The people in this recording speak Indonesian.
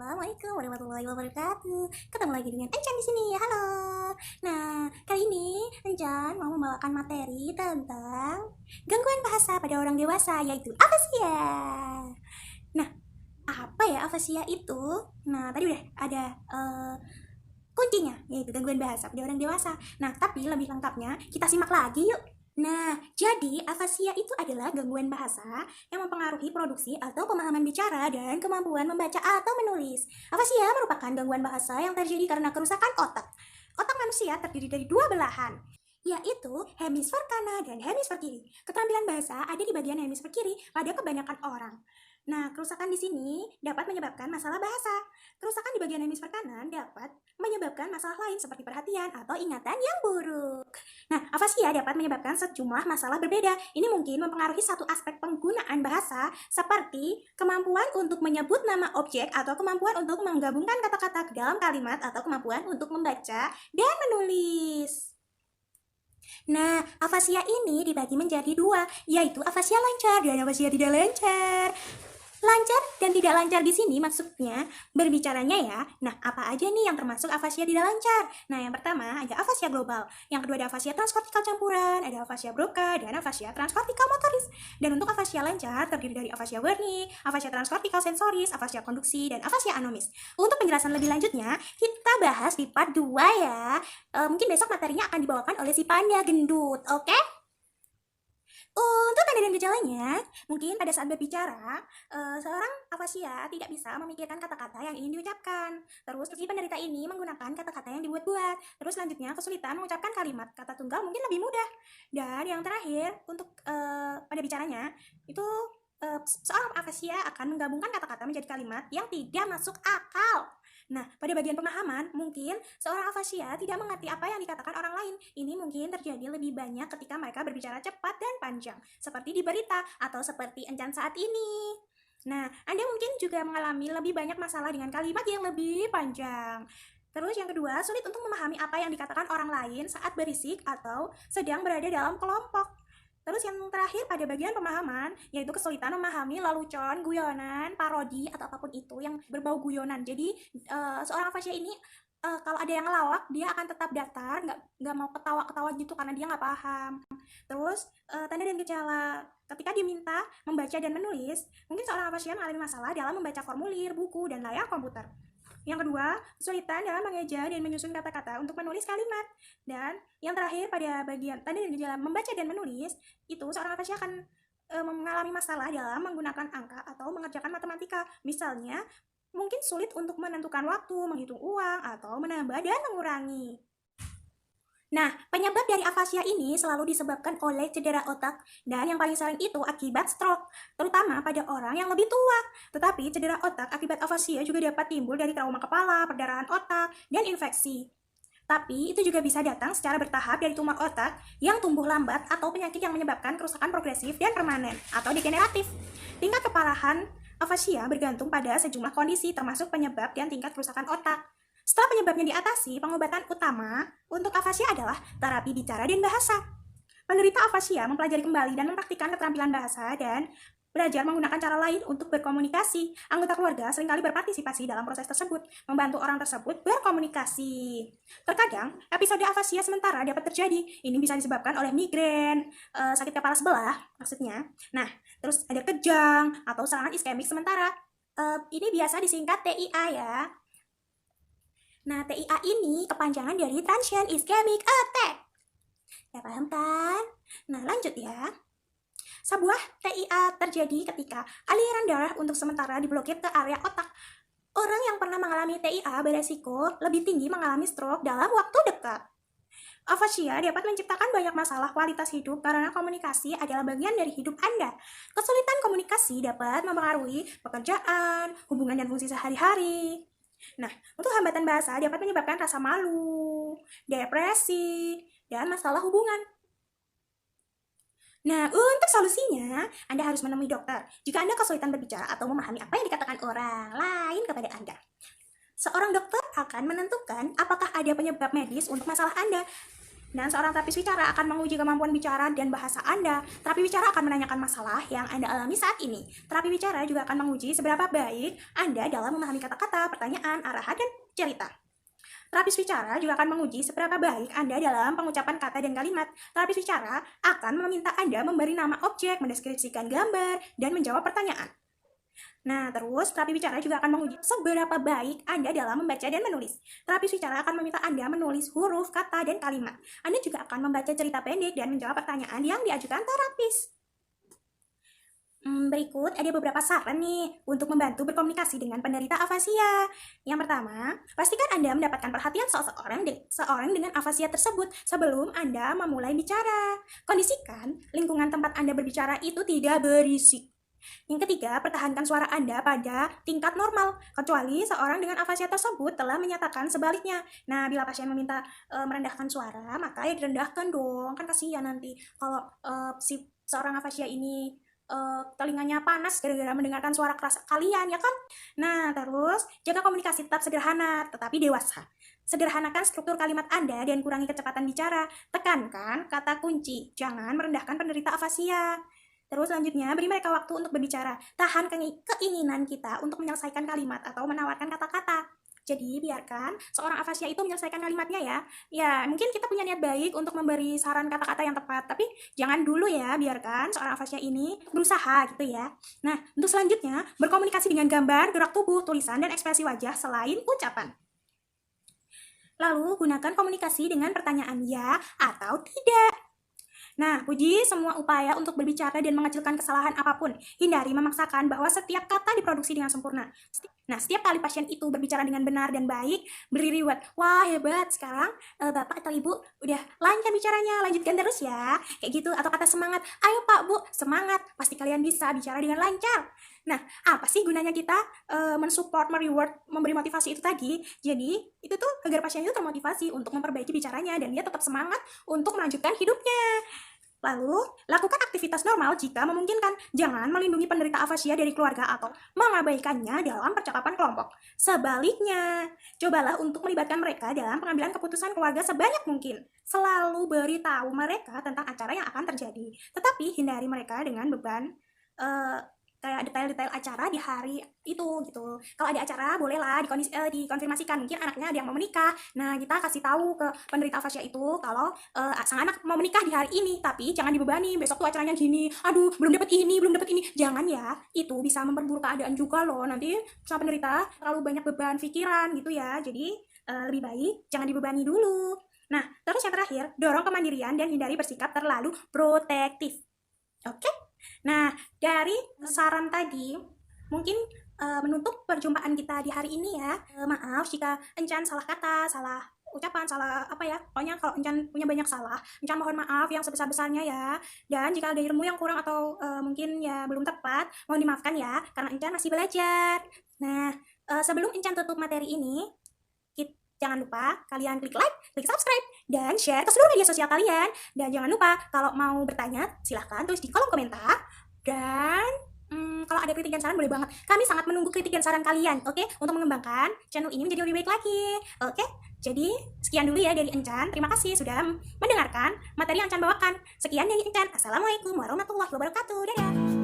Assalamualaikum warahmatullahi wabarakatuh. Ketemu lagi dengan Encan di sini. Halo. Nah, kali ini Encan mau membawakan materi tentang gangguan bahasa pada orang dewasa, yaitu afasia. Nah, apa ya afasia itu? Nah, tadi udah ada kuncinya, yaitu gangguan bahasa pada orang dewasa. Nah, tapi lebih lengkapnya kita simak lagi yuk. Nah, jadi afasia itu adalah gangguan bahasa yang mempengaruhi produksi atau pemahaman bicara dan kemampuan membaca atau menulis. Afasia merupakan gangguan bahasa yang terjadi karena kerusakan otak. Otak manusia terdiri dari dua belahan, yaitu hemisfer kanan dan hemisfer kiri. Keterampilan bahasa ada di bagian hemisfer kiri pada kebanyakan orang. Nah, kerusakan di sini dapat menyebabkan masalah bahasa. Kerusakan di bagian hemisfer kanan dapat menyebabkan masalah lain seperti perhatian atau ingatan yang buruk. Nah, afasia dapat menyebabkan sejumlah masalah berbeda. Ini mungkin mempengaruhi satu aspek penggunaan bahasa seperti kemampuan untuk menyebut nama objek atau kemampuan untuk menggabungkan kata-kata ke dalam kalimat atau kemampuan untuk membaca dan menulis. Nah, afasia ini dibagi menjadi dua, yaitu afasia lancar dan afasia tidak lancar. Lancar dan tidak lancar di sini maksudnya berbicaranya ya. Nah, apa aja nih yang termasuk afasia tidak lancar? Nah, yang pertama ada afasia global. Yang kedua ada afasia transkortikal campuran, ada afasia Broca, dan afasia transkortikal motoris. Dan untuk afasia lancar terdiri dari afasia Wernicke, afasia transkortikal sensoris, afasia konduksi, dan afasia anomis. Untuk penjelasan lebih lanjutnya, kita bahas di part 2 ya. Mungkin besok materinya akan dibawakan oleh si Panda Gendut, oke? Untuk tanda dan gejalanya, mungkin pada saat berbicara, seorang afasia tidak bisa memikirkan kata-kata yang ingin diucapkan. Terus si penderita ini menggunakan kata-kata yang dibuat-buat. Terus selanjutnya kesulitan mengucapkan kalimat. Kata tunggal mungkin lebih mudah. Dan yang terakhir, untuk pada bicaranya, itu seorang afasia akan menggabungkan kata-kata menjadi kalimat yang tidak masuk akal. Nah, pada bagian pemahaman, mungkin seorang afasia tidak mengerti apa yang dikatakan orang lain. Ini mungkin terjadi lebih banyak ketika mereka berbicara cepat dan panjang, seperti di berita atau seperti Encan saat ini. Nah, Anda mungkin juga mengalami lebih banyak masalah dengan kalimat yang lebih panjang. Terus yang kedua, sulit untuk memahami apa yang dikatakan orang lain saat berisik atau sedang berada dalam kelompok. Terus yang terakhir pada bagian pemahaman, yaitu kesulitan memahami lelucon, guyonan, parodi, atau apapun itu yang berbau guyonan. Jadi seorang afasia ini kalau ada yang ngelawak, dia akan tetap datar, nggak mau ketawa-ketawa gitu karena dia nggak paham. Terus tanda dan gejala ketika diminta membaca dan menulis, mungkin seorang afasia mengalami masalah dalam membaca formulir, buku, dan layar komputer. Yang kedua, kesulitan dalam mengeja dan menyusun kata-kata untuk menulis kalimat. Dan yang terakhir pada bagian tanda dan gejala membaca dan menulis, itu seorang afasia akan mengalami masalah dalam menggunakan angka atau mengerjakan matematika. Misalnya, mungkin sulit untuk menentukan waktu, menghitung uang, atau menambah dan mengurangi. Nah, penyebab dari afasia ini selalu disebabkan oleh cedera otak dan yang paling sering itu akibat stroke, terutama pada orang yang lebih tua. Tetapi cedera otak akibat afasia juga dapat timbul dari trauma kepala, perdarahan otak, dan infeksi. Tapi itu juga bisa datang secara bertahap dari tumor otak yang tumbuh lambat atau penyakit yang menyebabkan kerusakan progresif dan permanen atau degeneratif. Tingkat keparahan afasia bergantung pada sejumlah kondisi termasuk penyebab dan tingkat kerusakan otak. Setelah penyebabnya diatasi, pengobatan utama untuk afasia adalah terapi bicara dan bahasa. Penderita afasia mempelajari kembali dan mempraktikkan keterampilan bahasa dan belajar menggunakan cara lain untuk berkomunikasi. Anggota keluarga seringkali berpartisipasi dalam proses tersebut, membantu orang tersebut berkomunikasi. Terkadang, episode afasia sementara dapat terjadi. Ini bisa disebabkan oleh migrain, sakit kepala sebelah, maksudnya. Nah, terus ada kejang atau serangan iskemik sementara. Ini biasa disingkat TIA ya. Nah, TIA ini kepanjangan dari Transient Ischemic Attack. Ya, paham kan? Nah, lanjut ya. Sebuah TIA terjadi ketika aliran darah untuk sementara diblokir ke area otak. Orang yang pernah mengalami TIA beresiko lebih tinggi mengalami stroke dalam waktu dekat. Afasia dapat menciptakan banyak masalah kualitas hidup karena komunikasi adalah bagian dari hidup Anda. Kesulitan komunikasi dapat mempengaruhi pekerjaan, hubungan dan fungsi sehari-hari. Nah, untuk hambatan bahasa dapat menyebabkan rasa malu, depresi, dan masalah hubungan. Nah, untuk solusinya, Anda harus menemui dokter jika Anda kesulitan berbicara atau memahami apa yang dikatakan orang lain kepada Anda. Seorang dokter akan menentukan apakah ada penyebab medis untuk masalah Anda. Dan seorang terapis bicara akan menguji kemampuan bicara dan bahasa Anda. Terapi bicara akan menanyakan masalah yang Anda alami saat ini. Terapi bicara juga akan menguji seberapa baik Anda dalam memahami kata-kata, pertanyaan, arahan, dan cerita. Terapis bicara juga akan menguji seberapa baik Anda dalam pengucapan kata dan kalimat. Terapis bicara akan meminta Anda memberi nama objek, mendeskripsikan gambar, dan menjawab pertanyaan. Nah, terus terapi bicara juga akan menguji seberapa baik Anda dalam membaca dan menulis. Terapis bicara akan meminta Anda menulis huruf, kata, dan kalimat. Anda juga akan membaca cerita pendek dan menjawab pertanyaan yang diajukan terapis. Berikut ada beberapa saran nih untuk membantu berkomunikasi dengan penderita afasia. Yang pertama, pastikan Anda mendapatkan perhatian seorang dengan afasia tersebut sebelum Anda memulai bicara. Kondisikan lingkungan tempat Anda berbicara itu tidak berisik. Yang ketiga, pertahankan suara Anda pada tingkat normal, kecuali seorang dengan afasia tersebut telah menyatakan sebaliknya. Nah, bila pasien meminta merendahkan suara, maka ya direndahkan dong. Kan kasihan nanti kalau si seorang afasia ini telinganya panas gara-gara mendengarkan suara keras kalian, ya kan? Nah, terus jaga komunikasi tetap sederhana, tetapi dewasa. Sederhanakan struktur kalimat Anda dan kurangi kecepatan bicara. Tekankan kata kunci, jangan merendahkan penderita afasia. Terus selanjutnya, beri mereka waktu untuk berbicara. Tahan keinginan kita untuk menyelesaikan kalimat atau menawarkan kata-kata. Jadi, biarkan seorang afasia itu menyelesaikan kalimatnya ya. Ya, mungkin kita punya niat baik untuk memberi saran kata-kata yang tepat, tapi jangan dulu ya, biarkan seorang afasia ini berusaha gitu ya. Nah, untuk selanjutnya, berkomunikasi dengan gambar, gerak tubuh, tulisan, dan ekspresi wajah selain ucapan. Lalu, gunakan komunikasi dengan pertanyaan ya atau tidak. Nah, puji semua upaya untuk berbicara dan mengecilkan kesalahan apapun. Hindari memaksakan bahwa setiap kata diproduksi dengan sempurna. Nah, setiap kali pasien itu berbicara dengan benar dan baik, beri reward. Wah, hebat, sekarang Bapak atau Ibu udah lancar bicaranya, lanjutkan terus ya. Kayak gitu, atau kata semangat. Ayo Pak, Bu, semangat. Pasti kalian bisa bicara dengan lancar. Nah, apa sih gunanya kita mensupport, mereward, memberi motivasi itu tadi? Jadi, itu tuh agar pasien itu termotivasi untuk memperbaiki bicaranya dan dia tetap semangat untuk melanjutkan hidupnya. Lalu, lakukan aktivitas normal jika memungkinkan. Jangan melindungi penderita afasia dari keluarga atau mengabaikannya dalam percakapan kelompok. Sebaliknya, cobalah untuk melibatkan mereka dalam pengambilan keputusan keluarga sebanyak mungkin. Selalu beritahu mereka tentang acara yang akan terjadi. Tetapi hindari mereka dengan beban kayak detail-detail acara di hari itu gitu. Kalau ada acara bolehlah dikonfirmasikan, mungkin anaknya ada yang mau menikah. Nah, kita kasih tahu ke penderita afasia itu kalau sang anak mau menikah di hari ini, tapi jangan dibebani, besok tuh acaranya gini, aduh belum dapat ini. Jangan ya, itu bisa memperburuk keadaan juga loh. Nanti sang penderita terlalu banyak beban pikiran gitu ya. Jadi lebih baik jangan dibebani dulu. Nah, terus yang terakhir, dorong kemandirian dan hindari bersikap terlalu protektif. Oke? Nah, dari saran tadi, mungkin menutup perjumpaan kita di hari ini ya. Maaf jika Encan salah kata, salah ucapan, salah apa ya. Pokoknya kalau Encan punya banyak salah, Encan mohon maaf yang sebesar-besarnya ya. Dan jika ada ilmu yang kurang atau mungkin ya belum tepat, mohon dimaafkan ya, karena Encan masih belajar. Nah, sebelum Encan tutup materi ini, jangan lupa kalian klik like, klik subscribe, dan share ke seluruh media sosial kalian. Dan jangan lupa kalau mau bertanya silahkan tulis di kolom komentar. Dan kalau ada kritik dan saran boleh banget. Kami sangat menunggu kritik dan saran kalian, oke? Untuk mengembangkan channel ini menjadi lebih baik lagi, oke? Jadi sekian dulu ya dari Encan. Terima kasih sudah mendengarkan materi yang Encan bawakan. Sekian dari Encan. Assalamualaikum warahmatullahi wabarakatuh. Dadah.